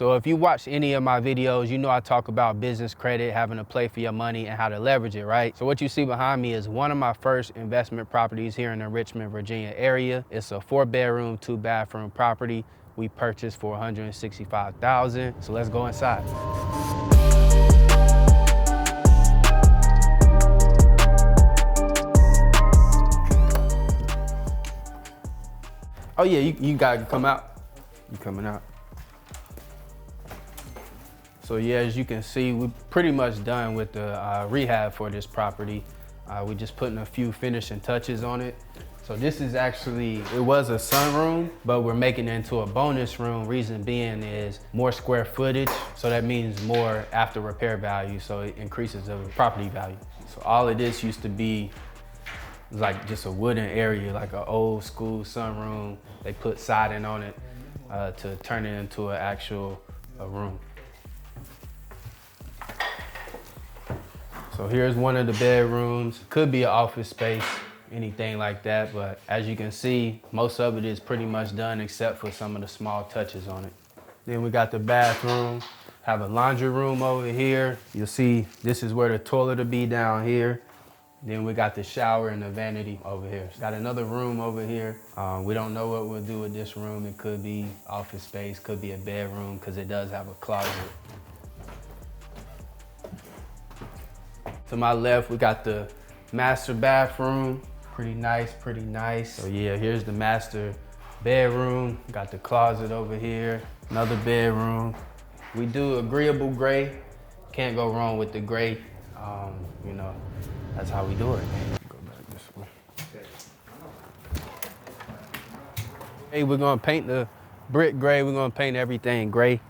So if you watch any of my videos, you know I talk about business credit, having to play for your money and how to leverage it, right? So what you see behind me is one of my first investment properties here in the Richmond, Virginia area. It's a 4-bedroom, 2-bathroom property we purchased for $165,000. So let's go inside. Oh yeah, you gotta come out. You coming out. So yeah, as you can see, we're pretty much done with the rehab for this property. We're just putting a few finishing touches on it. So this is actually, it was a sunroom, but we're making it into a bonus room. Reason being is more square footage. So that means more after repair value. So it increases the property value. So all of this used to be like just a wooden area, like an old school sunroom. They put siding on it to turn it into an actual room. So here's one of the bedrooms. Could be an office space, anything like that, but as you can see, most of it is pretty much done except for some of the small touches on it. Then we got the bathroom, have a laundry room over here. You'll see this is where the toilet will be down here. Then we got the shower and the vanity over here. Got another room over here. We don't know what we'll do with this room. It could be office space, could be a bedroom, because it does have a closet. To my left, we got the master bathroom. Pretty nice, pretty nice. So yeah, here's the master bedroom. Got the closet over here, another bedroom. We do agreeable gray. Can't go wrong with the gray. You know, that's how we do it. Go back this way. Hey, we're gonna paint the brick gray. We're gonna paint everything gray.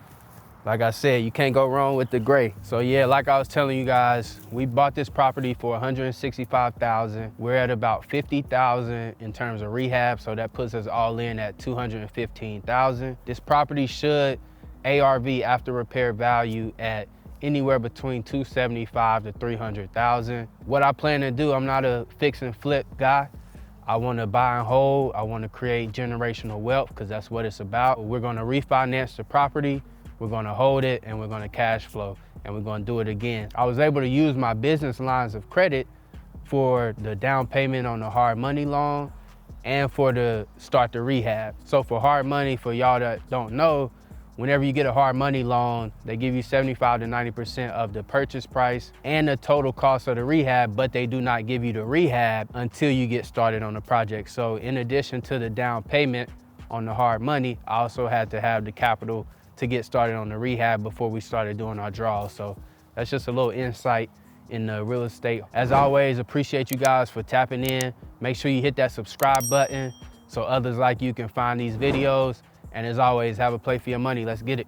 Like I said, you can't go wrong with the gray. So yeah, like I was telling you guys, we bought this property for $165,000. We're at about $50,000 in terms of rehab, so that puts us all in at $215,000. This property should ARV, after repair value, at anywhere between $275,000 to $300,000. What I plan to do, I'm not a fix and flip guy. I want to buy and hold. I want to create generational wealth, because that's what it's about. We're going to refinance the property. We're gonna hold it and we're gonna cash flow, and we're gonna do it again. I was able to use my business lines of credit for the down payment on the hard money loan and for the start the rehab. So for hard money, for y'all that don't know, whenever you get a hard money loan, they give you 75 to 90% of the purchase price and the total cost of the rehab, but they do not give you the rehab until you get started on the project. So in addition to the down payment on the hard money, I also had to have the capital to get started on the rehab before we started doing our draws. So that's just a little insight in the real estate. As always, appreciate you guys for tapping in. Make sure you hit that subscribe button so others like you can find these videos. And as always, have a play for your money. Let's get it.